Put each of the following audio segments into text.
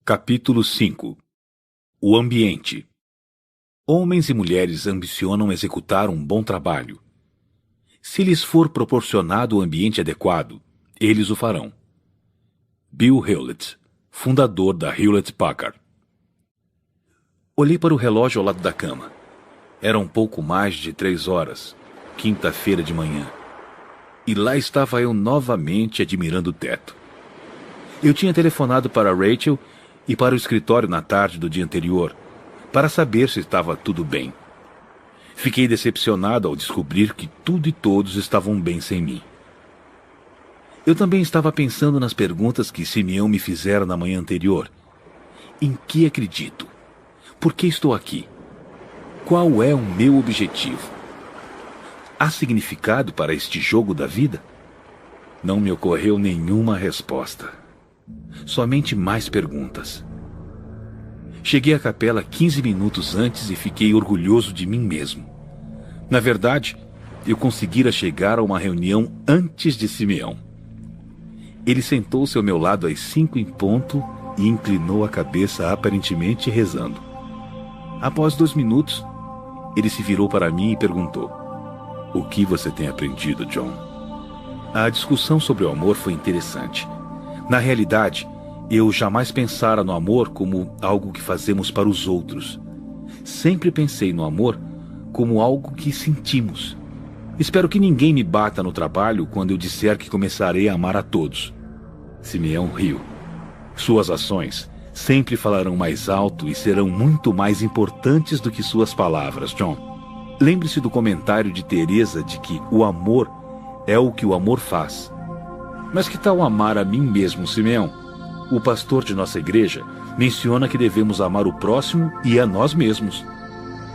Capítulo 5. O ambiente. Homens e mulheres ambicionam executar um bom trabalho. Se lhes for proporcionado o ambiente adequado, eles o farão. Bill Hewlett, fundador da Hewlett-Packard. Olhei para o relógio ao lado da cama. Era um pouco mais de 3 horas, quinta-feira de manhã. E lá estava eu novamente admirando o teto. Eu tinha telefonado para Rachel e para o escritório na tarde do dia anterior, para saber se estava tudo bem. Fiquei decepcionado ao descobrir que tudo e todos estavam bem sem mim. Eu também estava pensando nas perguntas que Simeão me fizera na manhã anterior. Em que acredito? Por que estou aqui? Qual é o meu objetivo? Há significado para este jogo da vida? Não me ocorreu nenhuma resposta. Somente mais perguntas. Cheguei à capela 15 minutos antes e fiquei orgulhoso de mim mesmo. Na verdade, eu conseguira chegar a uma reunião antes de Simeão. Ele sentou-se ao meu lado às 5 em ponto e inclinou a cabeça aparentemente rezando. Após 2 minutos, ele se virou para mim e perguntou: "O que você tem aprendido, John?" A discussão sobre o amor foi interessante. Na realidade, eu jamais pensara no amor como algo que fazemos para os outros. Sempre pensei no amor como algo que sentimos. Espero que ninguém me bata no trabalho quando eu disser que começarei a amar a todos. Simeão riu. Suas ações sempre falarão mais alto e serão muito mais importantes do que suas palavras, John. Lembre-se do comentário de Teresa de que o amor é o que o amor faz. Mas que tal amar a mim mesmo, Simeão? O pastor de nossa igreja menciona que devemos amar o próximo e a nós mesmos.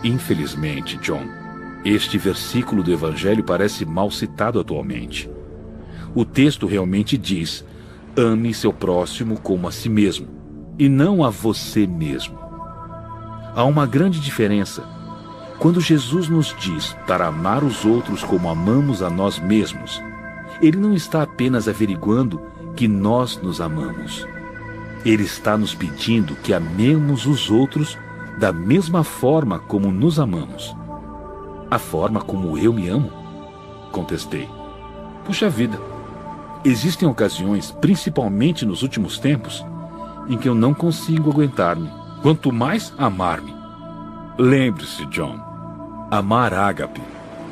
Infelizmente, John, este versículo do Evangelho parece mal citado atualmente. O texto realmente diz: ame seu próximo como a si mesmo, e não a você mesmo. Há uma grande diferença. Quando Jesus nos diz para amar os outros como amamos a nós mesmos, Ele não está apenas averiguando que nós nos amamos. Ele está nos pedindo que amemos os outros da mesma forma como nos amamos. A forma como eu me amo? Contestei. Puxa vida, existem ocasiões, principalmente nos últimos tempos, em que eu não consigo aguentar-me, quanto mais amar-me. Lembre-se, John, amar ágape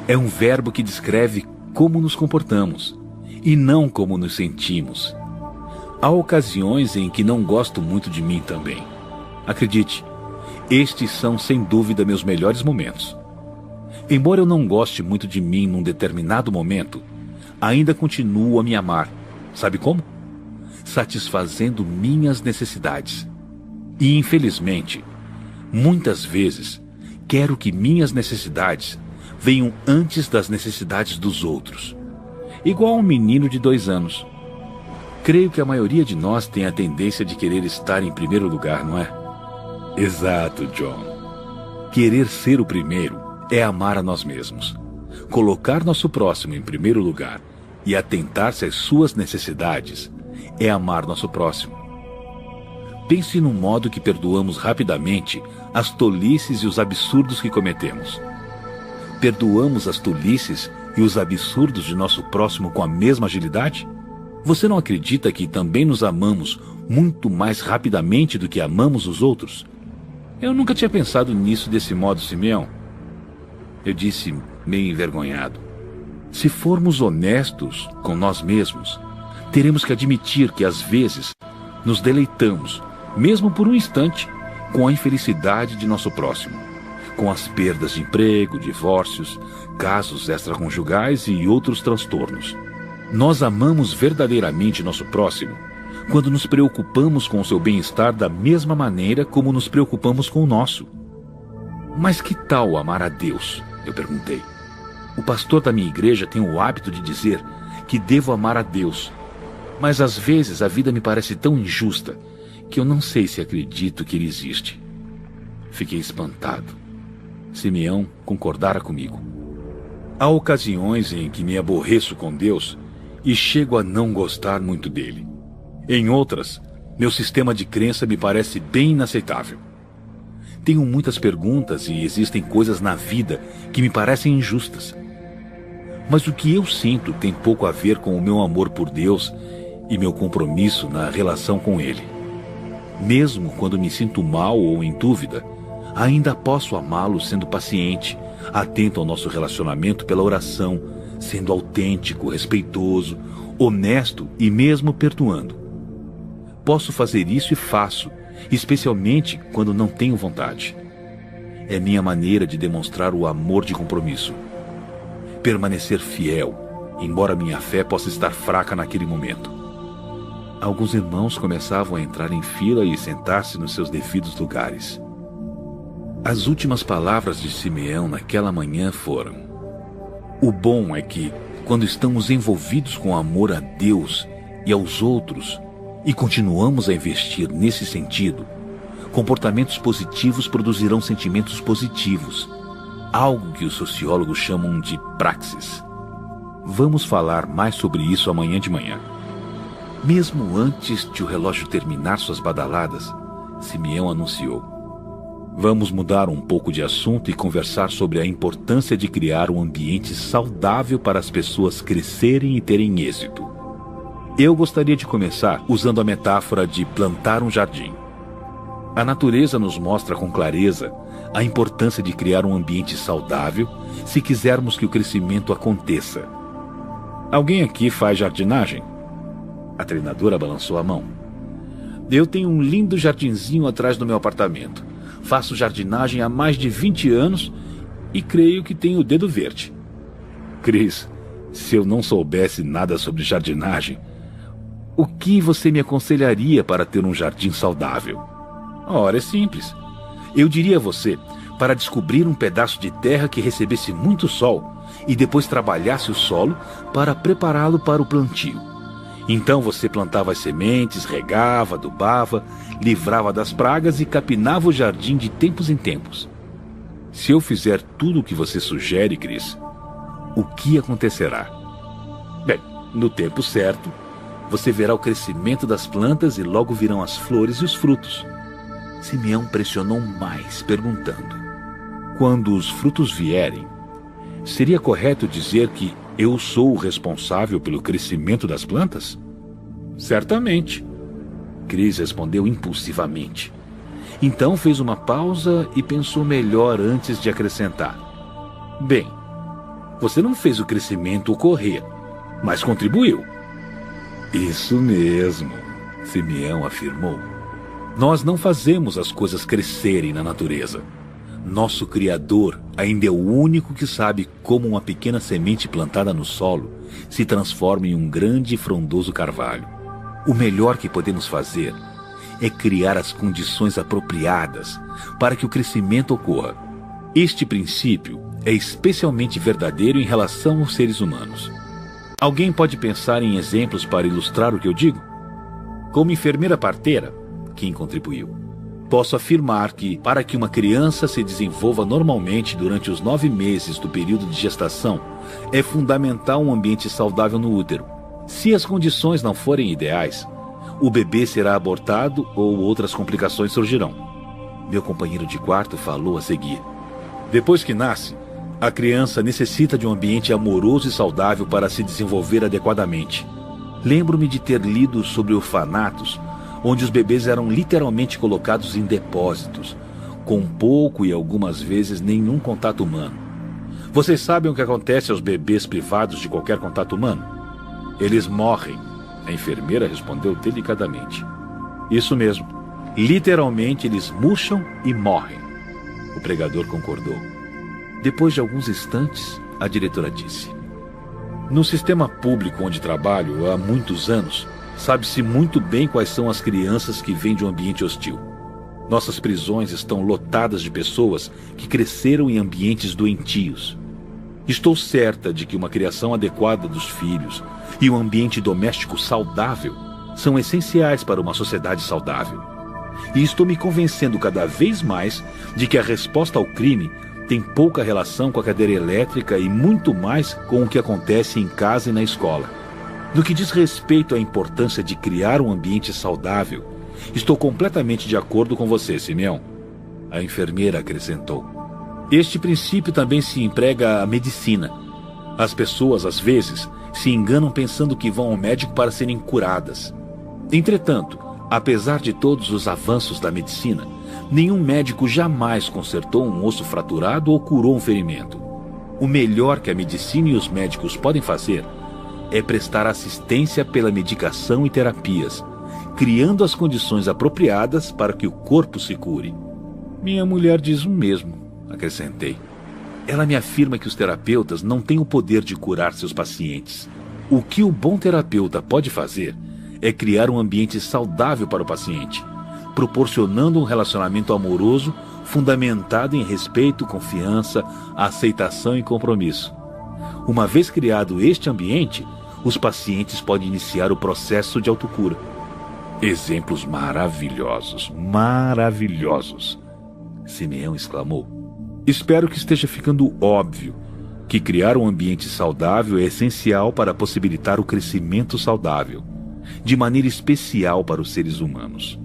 é um verbo que descreve como nos comportamos e não como nos sentimos. Há ocasiões em que não gosto muito de mim também. Acredite, estes são sem dúvida meus melhores momentos. Embora eu não goste muito de mim num determinado momento, ainda continuo a me amar. Sabe como? Satisfazendo minhas necessidades. E infelizmente, muitas vezes, quero que minhas necessidades venham antes das necessidades dos outros. Igual a um menino de 2 anos. Creio que a maioria de nós tem a tendência de querer estar em primeiro lugar, não é? Exato, John. Querer ser o primeiro é amar a nós mesmos. Colocar nosso próximo em primeiro lugar e atentar-se às suas necessidades é amar nosso próximo. Pense no modo que perdoamos rapidamente as tolices e os absurdos que cometemos. Perdoamos as tolices e os absurdos de nosso próximo com a mesma agilidade? Você não acredita que também nos amamos muito mais rapidamente do que amamos os outros? Eu nunca tinha pensado nisso desse modo, Simeão. Eu disse, meio envergonhado. Se formos honestos com nós mesmos, teremos que admitir que às vezes nos deleitamos, mesmo por um instante, com a infelicidade de nosso próximo, com as perdas de emprego, divórcios, casos extraconjugais e outros transtornos. Nós amamos verdadeiramente nosso próximo quando nos preocupamos com o seu bem-estar da mesma maneira como nos preocupamos com o nosso. Mas que tal amar a Deus? Eu perguntei. O pastor da minha igreja tem o hábito de dizer que devo amar a Deus, mas às vezes a vida me parece tão injusta que eu não sei se acredito que Ele existe. Fiquei espantado. Simeão concordara comigo. Há ocasiões em que me aborreço com Deus e chego a não gostar muito dele. Em outras, Meu sistema de crença me parece bem inaceitável. Tenho muitas perguntas e existem coisas na vida que me parecem injustas. Mas o que eu sinto tem pouco a ver com o meu amor por Deus e meu compromisso na relação com Ele. Mesmo quando me sinto mal ou em dúvida, ainda posso amá-lo sendo paciente, atento ao nosso relacionamento pela oração, sendo autêntico, respeitoso, honesto e mesmo perdoando. Posso fazer isso e faço, especialmente quando não tenho vontade. É minha maneira de demonstrar o amor de compromisso. Permanecer fiel, embora minha fé possa estar fraca naquele momento. Alguns irmãos começavam a entrar em fila e sentar-se nos seus devidos lugares. As últimas palavras de Simeão naquela manhã foram: o bom é que, quando estamos envolvidos com amor a Deus e aos outros, e continuamos a investir nesse sentido, comportamentos positivos produzirão sentimentos positivos, algo que os sociólogos chamam de praxis. Vamos falar mais sobre isso amanhã de manhã. Mesmo antes de o relógio terminar suas badaladas, Simeão anunciou: vamos mudar um pouco de assunto e conversar sobre a importância de criar um ambiente saudável para as pessoas crescerem e terem êxito. Eu gostaria de começar usando a metáfora de plantar um jardim. A natureza nos mostra com clareza a importância de criar um ambiente saudável se quisermos que o crescimento aconteça. Alguém aqui faz jardinagem? A treinadora balançou a mão. Eu tenho um lindo jardinzinho atrás do meu apartamento. Faço jardinagem há mais de 20 anos e creio que tenho o dedo verde. Cris, se eu não soubesse nada sobre jardinagem, o que você me aconselharia para ter um jardim saudável? Ora, é simples. Eu diria a você para descobrir um pedaço de terra que recebesse muito sol e depois trabalhasse o solo para prepará-lo para o plantio. Então você plantava as sementes, regava, adubava, livrava das pragas e capinava o jardim de tempos em tempos. Se eu fizer tudo o que você sugere, Cris, o que acontecerá? Bem, no tempo certo, você verá o crescimento das plantas e logo virão as flores e os frutos. Simeão pressionou mais, perguntando: quando os frutos vierem, seria correto dizer que eu sou o responsável pelo crescimento das plantas? Certamente. Cris respondeu impulsivamente. Então fez uma pausa e pensou melhor antes de acrescentar: bem, você não fez o crescimento ocorrer, mas contribuiu. Isso mesmo, Simeão afirmou. Nós não fazemos as coisas crescerem na natureza. Nosso Criador ainda é o único que sabe como uma pequena semente plantada no solo se transforma em um grande e frondoso carvalho. O melhor que podemos fazer é criar as condições apropriadas para que o crescimento ocorra. Este princípio é especialmente verdadeiro em relação aos seres humanos. Alguém pode pensar em exemplos para ilustrar o que eu digo? Como enfermeira parteira, Kim contribuiu, posso afirmar que, para que uma criança se desenvolva normalmente durante os 9 meses do período de gestação, é fundamental um ambiente saudável no útero. Se as condições não forem ideais, o bebê será abortado ou outras complicações surgirão. Meu companheiro de quarto falou a seguir. Depois que nasce, a criança necessita de um ambiente amoroso e saudável para se desenvolver adequadamente. Lembro-me de ter lido sobre orfanatos, onde os bebês eram literalmente colocados em depósitos, com pouco e algumas vezes nenhum contato humano. Vocês sabem o que acontece aos bebês privados de qualquer contato humano? Eles morrem, a enfermeira respondeu delicadamente. Isso mesmo, literalmente eles murcham e morrem. O pregador concordou. Depois de alguns instantes, a diretora disse: no sistema público onde trabalho há muitos anos, sabe-se muito bem quais são as crianças que vêm de um ambiente hostil. Nossas prisões estão lotadas de pessoas que cresceram em ambientes doentios. Estou certa de que uma criação adequada dos filhos e um ambiente doméstico saudável são essenciais para uma sociedade saudável. E estou me convencendo cada vez mais de que a resposta ao crime tem pouca relação com a cadeira elétrica e muito mais com o que acontece em casa e na escola. No que diz respeito à importância de criar um ambiente saudável, Estou completamente de acordo com você, Simeão. A enfermeira acrescentou. Este princípio também se emprega à medicina. As pessoas, às vezes, se enganam pensando que vão ao médico para serem curadas. Entretanto, apesar de todos os avanços da medicina, nenhum médico jamais consertou um osso fraturado ou curou um ferimento. O melhor que a medicina e os médicos podem fazer é prestar assistência pela medicação e terapias, criando as condições apropriadas para que o corpo se cure. Minha mulher diz o mesmo, acrescentei. Ela me afirma que os terapeutas não têm o poder de curar seus pacientes. O que o bom terapeuta pode fazer é criar um ambiente saudável para o paciente, proporcionando um relacionamento amoroso fundamentado em respeito, confiança, aceitação e compromisso. Uma vez criado este ambiente, os pacientes podem iniciar o processo de autocura. Exemplos maravilhosos, maravilhosos! Simeão exclamou. Espero que esteja ficando óbvio que criar um ambiente saudável é essencial para possibilitar o crescimento saudável, de maneira especial para os seres humanos.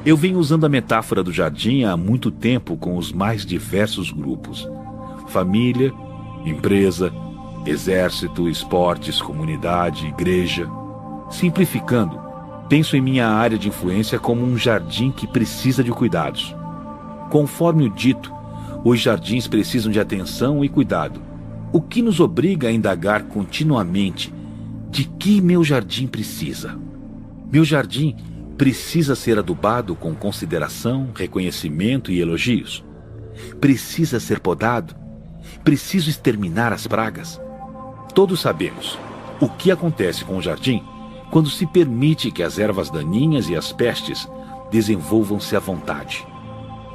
Eu venho usando a metáfora do jardim há muito tempo com os mais diversos grupos: família, empresa, exército, esportes, comunidade, igreja. Simplificando, penso em minha área de influência como um jardim que precisa de cuidados. Conforme o dito, os jardins precisam de atenção e cuidado, o que nos obriga a indagar continuamente de que meu jardim precisa. Meu jardim precisa ser adubado com consideração, reconhecimento e elogios. Precisa ser podado. Preciso exterminar as pragas. Todos sabemos o que acontece com o jardim quando se permite que as ervas daninhas e as pestes desenvolvam-se à vontade.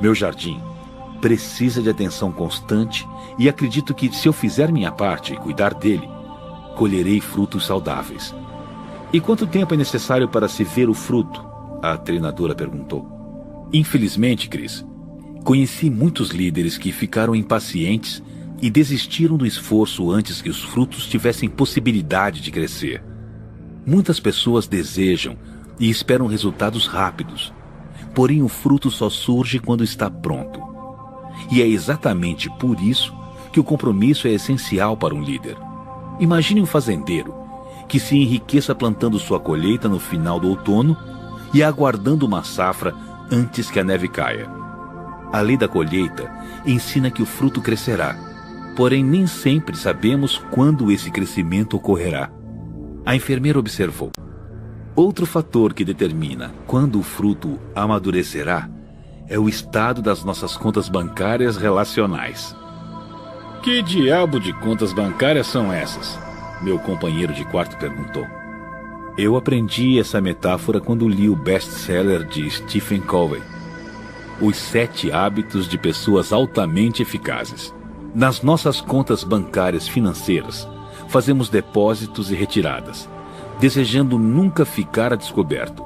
Meu jardim precisa de atenção constante e acredito que, se eu fizer minha parte e cuidar dele, colherei frutos saudáveis. E quanto tempo é necessário para se ver o fruto? A treinadora perguntou. Infelizmente, Chris, conheci muitos líderes que ficaram impacientes e desistiram do esforço antes que os frutos tivessem possibilidade de crescer. Muitas pessoas desejam e esperam resultados rápidos, porém o fruto só surge quando está pronto. E é exatamente por isso que o compromisso é essencial para um líder. Imagine um fazendeiro que se enriqueça plantando sua colheita no final do outono e aguardando uma safra antes que a neve caia. A lei da colheita ensina que o fruto crescerá, porém nem sempre sabemos quando esse crescimento ocorrerá. A enfermeira observou. Outro fator que determina quando o fruto amadurecerá é o estado das nossas contas bancárias relacionais. Que diabo de contas bancárias são essas? Meu companheiro de quarto perguntou. Eu aprendi essa metáfora quando li o best-seller de Stephen Covey, Os 7 Hábitos de Pessoas Altamente Eficazes. Nas nossas contas bancárias financeiras, fazemos depósitos e retiradas, desejando nunca ficar a descoberto.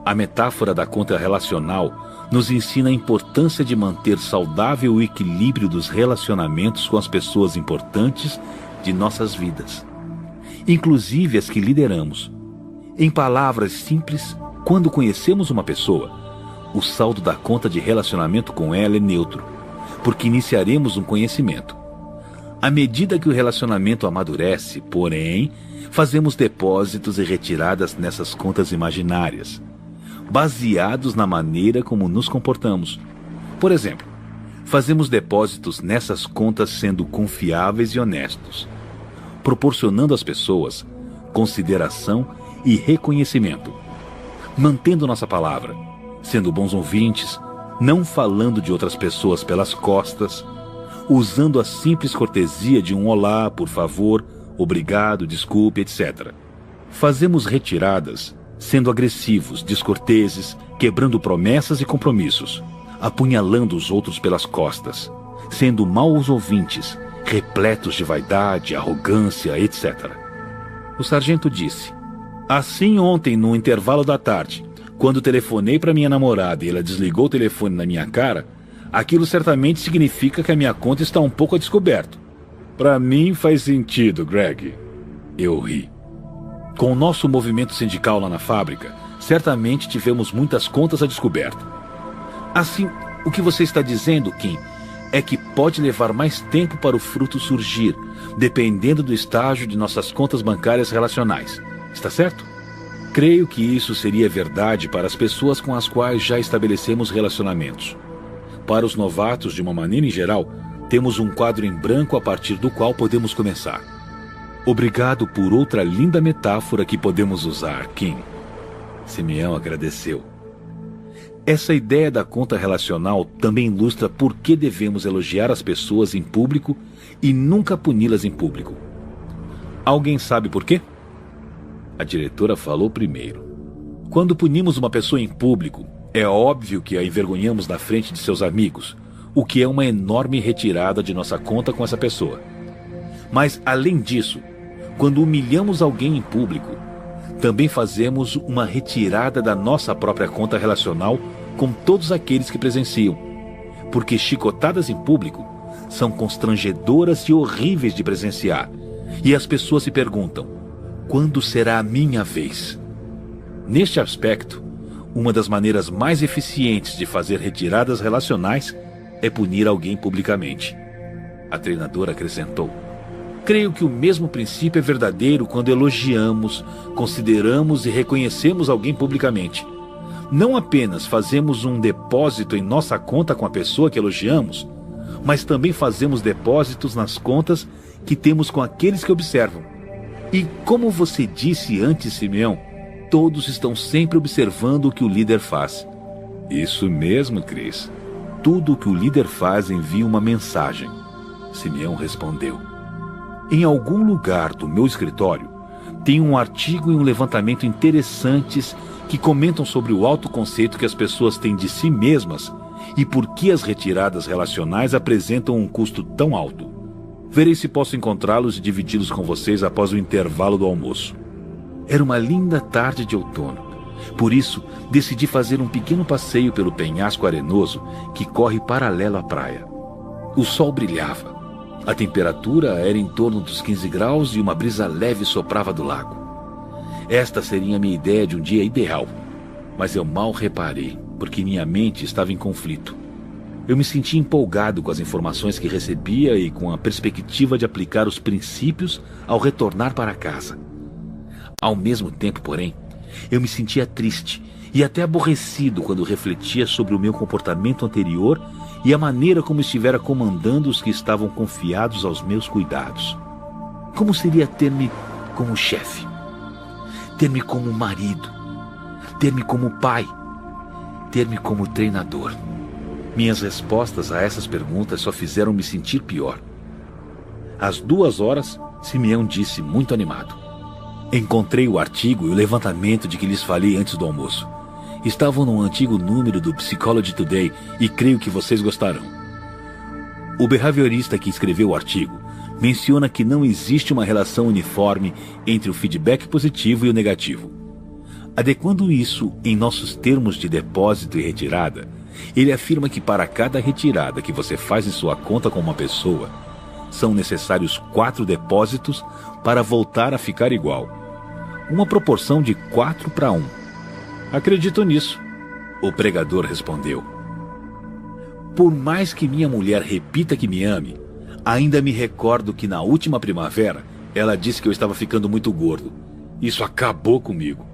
A metáfora da conta relacional nos ensina a importância de manter saudável o equilíbrio dos relacionamentos com as pessoas importantes de nossas vidas, inclusive as que lideramos. Em palavras simples, quando conhecemos uma pessoa, o saldo da conta de relacionamento com ela é neutro, porque iniciaremos um conhecimento. À medida que o relacionamento amadurece, porém, fazemos depósitos e retiradas nessas contas imaginárias, baseados na maneira como nos comportamos. Por exemplo, fazemos depósitos nessas contas sendo confiáveis e honestos, proporcionando às pessoas consideração e reconhecimento, mantendo nossa palavra, sendo bons ouvintes, não falando de outras pessoas pelas costas, usando a simples cortesia de um olá, por favor, obrigado, desculpe, etc. Fazemos retiradas sendo agressivos, descorteses, quebrando promessas e compromissos, apunhalando os outros pelas costas, sendo maus ouvintes, repletos de vaidade, arrogância, etc. O sargento disse: assim ontem, no intervalo da tarde, quando telefonei para minha namorada e ela desligou o telefone na minha cara, aquilo certamente significa que a minha conta está um pouco a descoberto. Para mim faz sentido, Greg. Eu ri. Com o nosso movimento sindical lá na fábrica, Certamente tivemos muitas contas a descoberto. Assim, o que você está dizendo, Kim, é que pode levar mais tempo para o fruto surgir, dependendo do estágio de nossas contas bancárias relacionais. Está certo? Creio que isso seria verdade para as pessoas com as quais já estabelecemos relacionamentos. Para os novatos, de uma maneira em geral, temos um quadro em branco a partir do qual podemos começar. Obrigado por outra linda metáfora que podemos usar, Kim. Simeão agradeceu. Essa ideia da conta relacional também ilustra por que devemos elogiar as pessoas em público e nunca puni-las em público. Alguém sabe por quê? A diretora falou primeiro. Quando punimos uma pessoa em público, é óbvio que a envergonhamos na frente de seus amigos, o que é uma enorme retirada de nossa conta com essa pessoa. Mas, além disso, quando humilhamos alguém em público, também fazemos uma retirada da nossa própria conta relacional com todos aqueles que presenciam, porque chicotadas em público são constrangedoras e horríveis de presenciar, e as pessoas se perguntam: quando será a minha vez? Neste aspecto, uma das maneiras mais eficientes de fazer retiradas relacionais é punir alguém publicamente. A treinadora acrescentou: creio que o mesmo princípio é verdadeiro quando elogiamos, consideramos e reconhecemos alguém publicamente. Não apenas fazemos um depósito em nossa conta com a pessoa que elogiamos, mas também fazemos depósitos nas contas que temos com aqueles que observam. E como você disse antes, Simeão, todos estão sempre observando o que o líder faz. Isso mesmo, Chris. Tudo o que o líder faz envia uma mensagem. Simeão respondeu. Em algum lugar do meu escritório, tem um artigo e um levantamento interessantes que comentam sobre o autoconceito que as pessoas têm de si mesmas e por que as retiradas relacionais apresentam um custo tão alto. Verei se posso encontrá-los e dividi-los com vocês após o intervalo do almoço. Era uma linda tarde de outono. Por isso, decidi fazer um pequeno passeio pelo penhasco arenoso que corre paralelo à praia. O sol brilhava. A temperatura era em torno dos 15 graus e uma brisa leve soprava do lago. Esta seria a minha ideia de um dia ideal, mas eu mal reparei, porque minha mente estava em conflito. Eu me sentia empolgado com as informações que recebia e com a perspectiva de aplicar os princípios ao retornar para casa. Ao mesmo tempo, porém, eu me sentia triste e até aborrecido quando refletia sobre o meu comportamento anterior e a maneira como estivera comandando os que estavam confiados aos meus cuidados. Como seria ter-me como chefe? Ter-me como marido? Ter-me como pai? Ter-me como treinador? Minhas respostas a essas perguntas só fizeram me sentir pior. Às 2 horas, Simeão disse muito animado: encontrei o artigo e o levantamento de que lhes falei antes do almoço. Estavam num antigo número do Psychology Today e creio que vocês gostarão. O behaviorista que escreveu o artigo menciona que não existe uma relação uniforme entre o feedback positivo e o negativo. Adequando isso em nossos termos de depósito e retirada, ele afirma que para cada retirada que você faz em sua conta com uma pessoa, são necessários 4 depósitos para voltar a ficar igual. Uma proporção de 4:1. Acredito nisso, o pregador respondeu. Por mais que minha mulher repita que me ame, ainda me recordo que na última primavera ela disse que eu estava ficando muito gordo. Isso acabou comigo.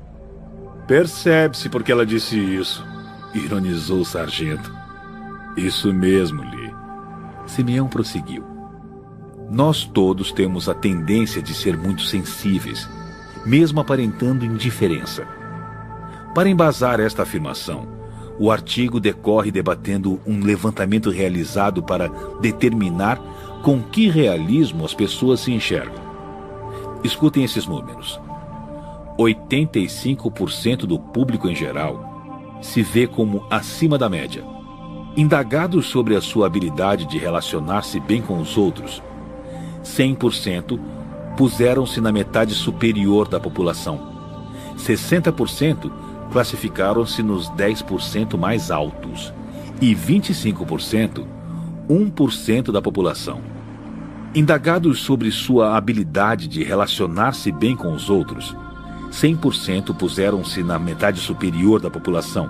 Percebe-se porque ela disse isso, ironizou o sargento. Isso mesmo, Lee. Simeão prosseguiu. Nós todos temos a tendência de ser muito sensíveis, mesmo aparentando indiferença. Para embasar esta afirmação, o artigo decorre debatendo um levantamento realizado para determinar com que realismo as pessoas se enxergam. Escutem esses números. 85% do público em geral se vê como acima da média. Indagados sobre a sua habilidade de relacionar-se bem com os outros, 100% puseram-se na metade superior da população. 60% classificaram-se nos 10% mais altos e 25%, 1% da população. Indagados sobre sua habilidade de relacionar-se bem com os outros, 100% puseram-se na metade superior da população.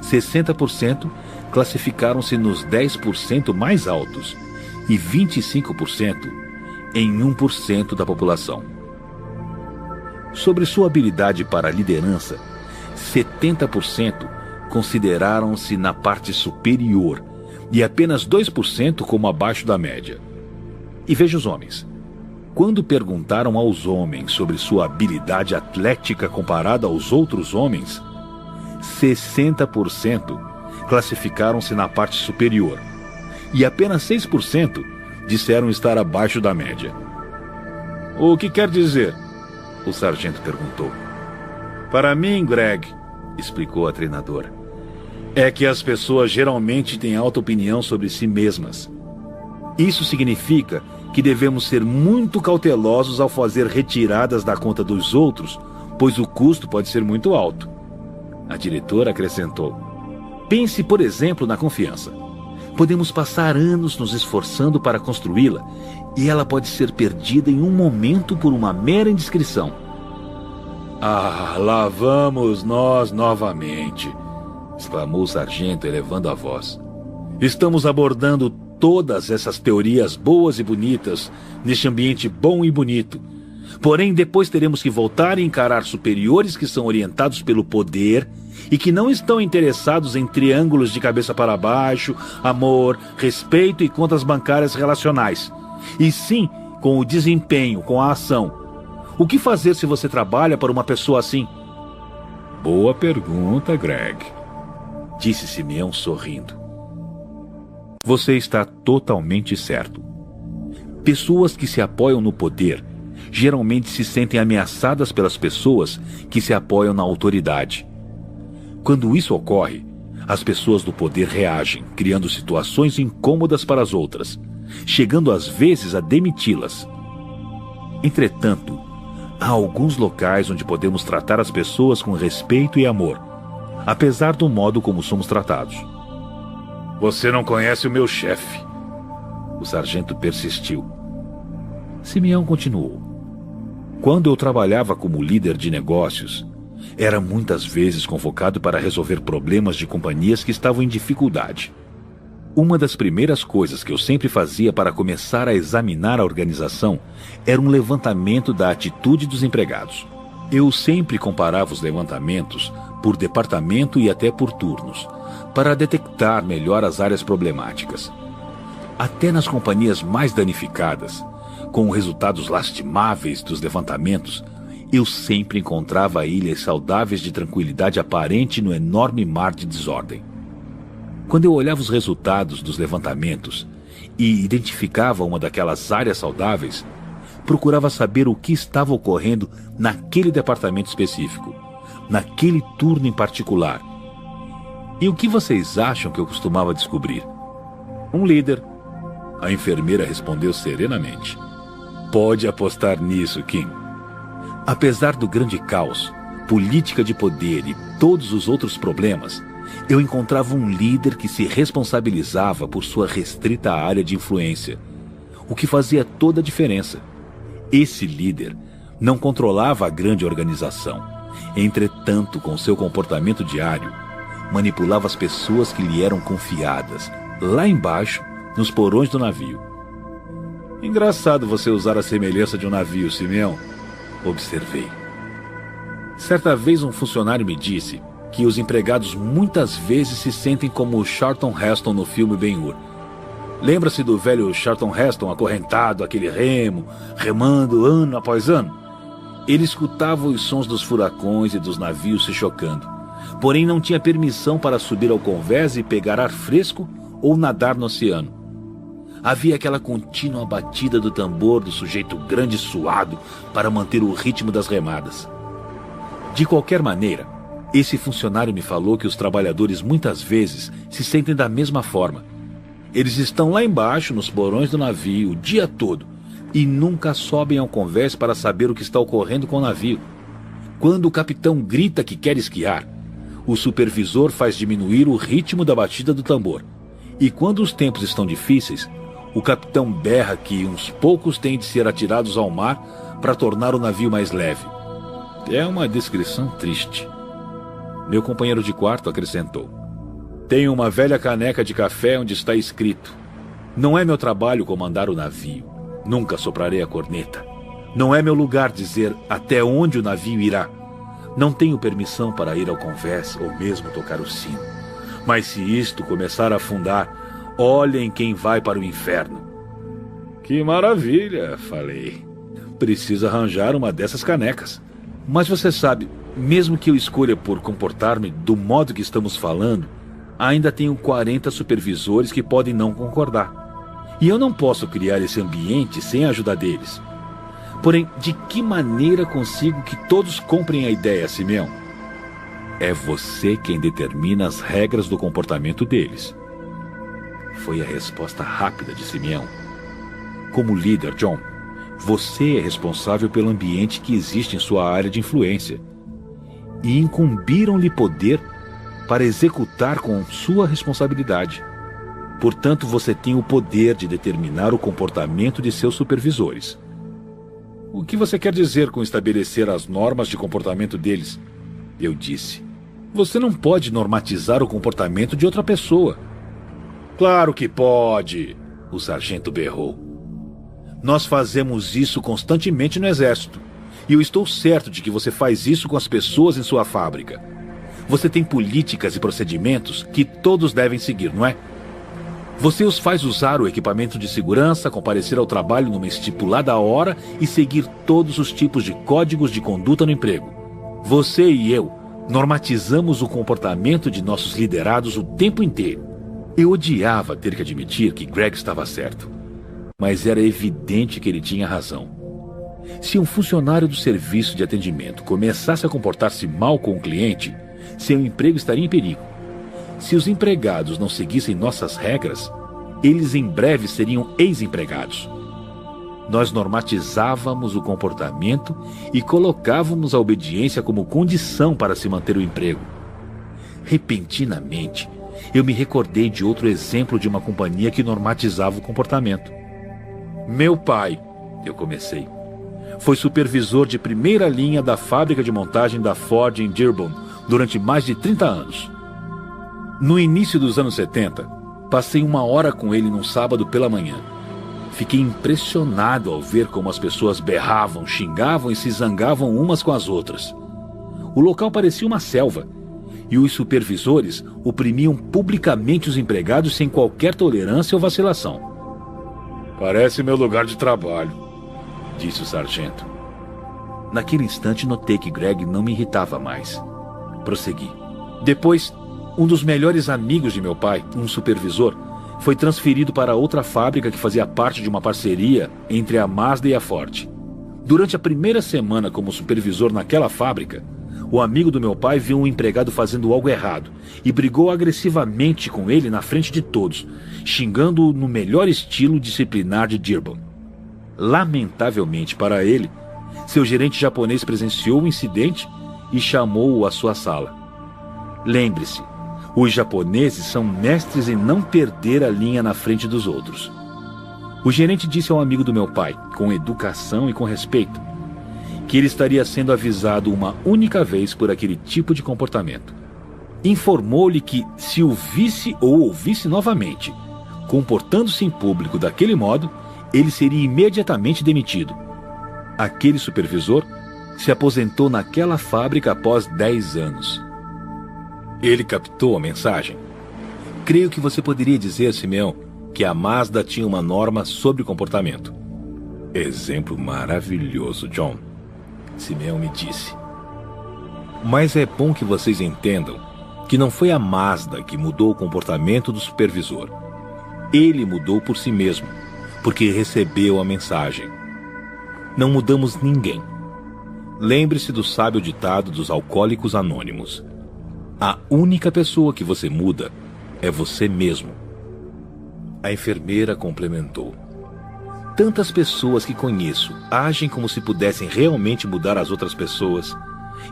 60% classificaram-se nos 10% mais altos e 25% em 1% da população. Sobre sua habilidade para a liderança, 70% consideraram-se na parte superior e apenas 2% como abaixo da média. E veja os homens. Quando perguntaram aos homens sobre sua habilidade atlética comparada aos outros homens, 60% classificaram-se na parte superior e apenas 6% disseram estar abaixo da média. O que quer dizer? O sargento perguntou. Para mim, Greg, explicou a treinadora, é que as pessoas geralmente têm alta opinião sobre si mesmas. Isso significa que devemos ser muito cautelosos ao fazer retiradas da conta dos outros, pois o custo pode ser muito alto. A diretora acrescentou. Pense, por exemplo, na confiança. Podemos passar anos nos esforçando para construí-la e ela pode ser perdida em um momento por uma mera indiscrição. Ah, lá vamos nós novamente, exclamou o sargento elevando a voz. Estamos abordando todas essas teorias boas e bonitas neste ambiente bom e bonito. Porém, depois teremos que voltar e encarar superiores que são orientados pelo poder e que não estão interessados em triângulos de cabeça para baixo, amor, respeito e contas bancárias relacionais. E sim com o desempenho, com a ação. O que fazer se você trabalha para uma pessoa assim? Boa pergunta, Greg, disse Simeão sorrindo. Você está totalmente certo. Pessoas que se apoiam no poder geralmente se sentem ameaçadas pelas pessoas que se apoiam na autoridade. Quando isso ocorre, as pessoas do poder reagem, criando situações incômodas para as outras, chegando às vezes a demiti-las. Entretanto, há alguns locais onde podemos tratar as pessoas com respeito e amor, apesar do modo como somos tratados. Você não conhece o meu chefe. O sargento persistiu. Simeão continuou. Quando eu trabalhava como líder de negócios, era muitas vezes convocado para resolver problemas de companhias que estavam em dificuldade. Uma das primeiras coisas que eu sempre fazia para começar a examinar a organização era um levantamento da atitude dos empregados. Eu sempre comparava os levantamentos por departamento e até por turnos, para detectar melhor as áreas problemáticas. Até nas companhias mais danificadas, com resultados lastimáveis dos levantamentos, eu sempre encontrava ilhas saudáveis de tranquilidade aparente no enorme mar de desordem. Quando eu olhava os resultados dos levantamentos e identificava uma daquelas áreas saudáveis, procurava saber o que estava ocorrendo naquele departamento específico, naquele turno em particular. E o que vocês acham que eu costumava descobrir? Um líder. A enfermeira respondeu serenamente. Pode apostar nisso, Kim. Apesar do grande caos, política de poder e todos os outros problemas, eu encontrava um líder que se responsabilizava por sua restrita área de influência, o que fazia toda a diferença. Esse líder não controlava a grande organização. Entretanto, com seu comportamento diário, manipulava as pessoas que lhe eram confiadas, lá embaixo, nos porões do navio. Engraçado você usar a semelhança de um navio, Simeão, observei. Certa vez um funcionário me disse que os empregados muitas vezes se sentem como o Charlton Heston no filme Ben-Hur. Lembra-se do velho Charlton Heston acorrentado àquele remo, remando ano após ano? Ele escutava os sons dos furacões e dos navios se chocando, porém não tinha permissão para subir ao convés e pegar ar fresco ou nadar no oceano. Havia aquela contínua batida do tambor do sujeito grande e suado para manter o ritmo das remadas. De qualquer maneira, esse funcionário me falou que os trabalhadores muitas vezes se sentem da mesma forma. Eles estão lá embaixo, nos porões do navio, o dia todo, e nunca sobem ao convés para saber o que está ocorrendo com o navio. Quando o capitão grita que quer esquiar, o supervisor faz diminuir o ritmo da batida do tambor. E quando os tempos estão difíceis, o capitão berra que uns poucos têm de ser atirados ao mar para tornar o navio mais leve. É uma descrição triste. Meu companheiro de quarto acrescentou: tenho uma velha caneca de café onde está escrito: não é meu trabalho comandar o navio. Nunca soprarei a corneta. Não é meu lugar dizer até onde o navio irá. Não tenho permissão para ir ao convés ou mesmo tocar o sino. Mas se isto começar a afundar, olhem quem vai para o inferno. Que maravilha, falei. Preciso arranjar uma dessas canecas. Mas você sabe, mesmo que eu escolha por comportar-me do modo que estamos falando, ainda tenho 40 supervisores que podem não concordar. E eu não posso criar esse ambiente sem a ajuda deles. Porém, de que maneira consigo que todos comprem a ideia, Simeão? É você quem determina as regras do comportamento deles. Foi a resposta rápida de Simeão. Como líder, John, você é responsável pelo ambiente que existe em sua área de influência. E incumbiram-lhe poder para executar com sua responsabilidade. Portanto, você tem o poder de determinar o comportamento de seus supervisores. O que você quer dizer com estabelecer as normas de comportamento deles? Eu disse: você não pode normatizar o comportamento de outra pessoa. Claro que pode, o sargento berrou. Nós fazemos isso constantemente no exército. E eu estou certo de que você faz isso com as pessoas em sua fábrica. Você tem políticas e procedimentos que todos devem seguir, não é? Você os faz usar o equipamento de segurança, comparecer ao trabalho numa estipulada hora e seguir todos os tipos de códigos de conduta no emprego. Você e eu normatizamos o comportamento de nossos liderados o tempo inteiro. Eu odiava ter que admitir que Greg estava certo. Mas era evidente que ele tinha razão. Se um funcionário do serviço de atendimento começasse a comportar-se mal com o cliente, seu emprego estaria em perigo. Se os empregados não seguissem nossas regras, eles em breve seriam ex-empregados. Nós normatizávamos o comportamento e colocávamos a obediência como condição para se manter o emprego. Repentinamente, eu me recordei de outro exemplo de uma companhia que normatizava o comportamento. Meu pai, eu comecei, foi supervisor de primeira linha da fábrica de montagem da Ford em Dearborn durante mais de 30 anos. No início dos anos 70, passei 1 hora com ele num sábado pela manhã. Fiquei impressionado ao ver como as pessoas berravam, xingavam e se zangavam umas com as outras. O local parecia uma selva, e os supervisores oprimiam publicamente os empregados sem qualquer tolerância ou vacilação. Parece meu lugar de trabalho, disse o sargento. Naquele instante notei que Greg não me irritava mais. Prossegui. Depois, um dos melhores amigos de meu pai, um supervisor, foi transferido para outra fábrica que fazia parte de uma parceria entre a Mazda e a Ford. Durante a primeira semana como supervisor naquela fábrica, o amigo do meu pai viu um empregado fazendo algo errado e brigou agressivamente com ele na frente de todos, xingando-o no melhor estilo disciplinar de Dearborn. Lamentavelmente para ele, seu gerente japonês presenciou o incidente e chamou-o à sua sala. Lembre-se, os japoneses são mestres em não perder a linha na frente dos outros. O gerente disse ao amigo do meu pai, com educação e com respeito, que ele estaria sendo avisado uma única vez por aquele tipo de comportamento. Informou-lhe que, se o visse ou ouvisse novamente, comportando-se em público daquele modo, ele seria imediatamente demitido. Aquele supervisor se aposentou naquela fábrica após 10 anos. Ele captou a mensagem. Creio que você poderia dizer, Simeão, que a Mazda tinha uma norma sobre comportamento. Exemplo maravilhoso, John. Simeão me disse. Mas é bom que vocês entendam que não foi a Mazda que mudou o comportamento do supervisor. Ele mudou por si mesmo, porque recebeu a mensagem. Não mudamos ninguém. Lembre-se do sábio ditado dos alcoólicos anônimos. A única pessoa que você muda é você mesmo. A enfermeira complementou. Tantas pessoas que conheço agem como se pudessem realmente mudar as outras pessoas.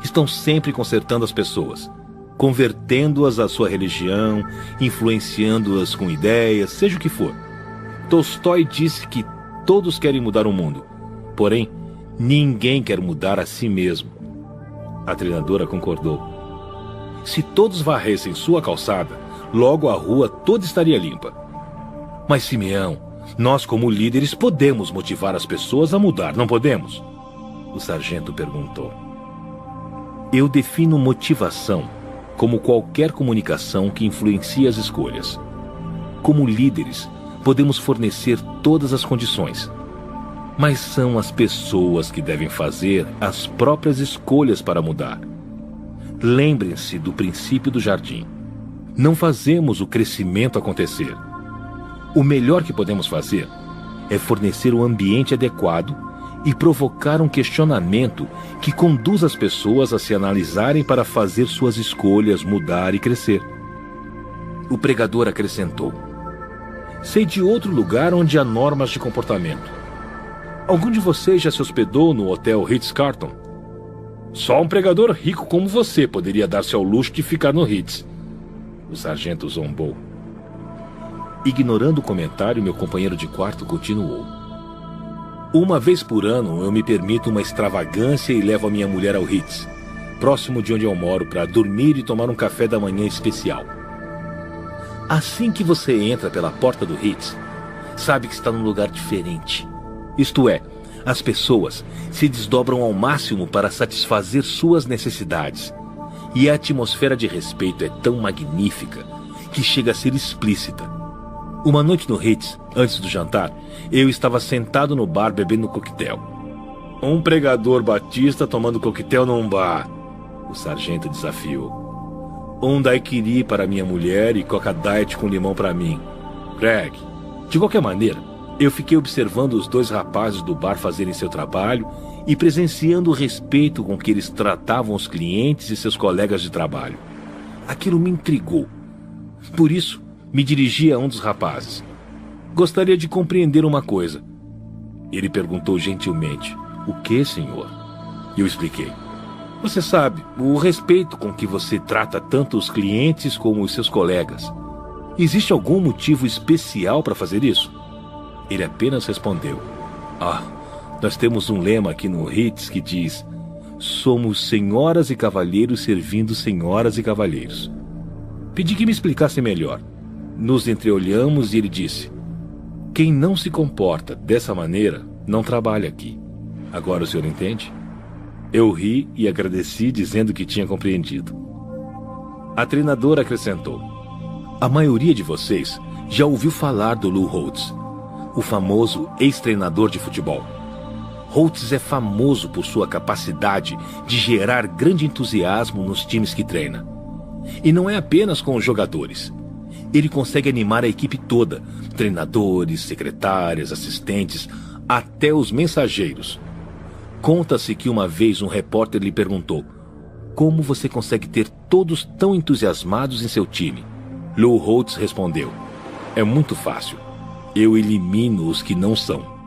Estão sempre consertando as pessoas, convertendo-as à sua religião, influenciando-as com ideias, seja o que for. Tolstói disse que todos querem mudar o mundo, porém, ninguém quer mudar a si mesmo. A treinadora concordou. Se todos varressem sua calçada, logo a rua toda estaria limpa. Mas, Simeão, nós como líderes podemos motivar as pessoas a mudar, não podemos? O sargento perguntou. Eu defino motivação como qualquer comunicação que influencia as escolhas. Como líderes, podemos fornecer todas as condições, mas são as pessoas que devem fazer as próprias escolhas para mudar. Lembrem-se do princípio do jardim. Não fazemos o crescimento acontecer. O melhor que podemos fazer é fornecer um ambiente adequado e provocar um questionamento que conduz as pessoas a se analisarem para fazer suas escolhas, mudar e crescer. O pregador acrescentou: sei de outro lugar onde há normas de comportamento. Algum de vocês já se hospedou no Hotel Ritz-Carlton? Só um pregador rico como você poderia dar-se ao luxo de ficar no Ritz. O sargento zombou. Ignorando o comentário, meu companheiro de quarto continuou. Uma vez por ano eu me permito uma extravagância e levo a minha mulher ao Ritz, próximo de onde eu moro, para dormir e tomar um café da manhã especial. Assim que você entra pela porta do Ritz, sabe que está num lugar diferente. Isto é, as pessoas se desdobram ao máximo para satisfazer suas necessidades. E a atmosfera de respeito é tão magnífica que chega a ser explícita. Uma noite no Ritz, antes do jantar, eu estava sentado no bar bebendo coquetel. Um pregador batista tomando coquetel num bar. O sargento desafiou. Um daiquiri para minha mulher e coca diet com limão para mim. Greg, de qualquer maneira, eu fiquei observando os dois rapazes do bar fazerem seu trabalho e presenciando o respeito com que eles tratavam os clientes e seus colegas de trabalho. Aquilo me intrigou. Por isso, me dirigi a um dos rapazes. Gostaria de compreender uma coisa. Ele perguntou gentilmente: o que, senhor? Eu expliquei. Você sabe, o respeito com que você trata tanto os clientes como os seus colegas. Existe algum motivo especial para fazer isso? Ele apenas respondeu: nós temos um lema aqui no Ritz que diz: somos senhoras e cavalheiros servindo senhoras e cavalheiros. Pedi que me explicasse melhor. Nos entreolhamos e ele disse: quem não se comporta dessa maneira não trabalha aqui. Agora o senhor entende? Eu ri e agradeci, dizendo que tinha compreendido. A treinadora acrescentou: a maioria de vocês já ouviu falar do Lou Holtz, o famoso ex-treinador de futebol. Holtz é famoso por sua capacidade de gerar grande entusiasmo nos times que treina. E não é apenas com os jogadores. Ele consegue animar a equipe toda, treinadores, secretárias, assistentes, até os mensageiros. Conta-se que uma vez um repórter lhe perguntou: como você consegue ter todos tão entusiasmados em seu time? Lou Holtz respondeu: é muito fácil. Eu elimino os que não são.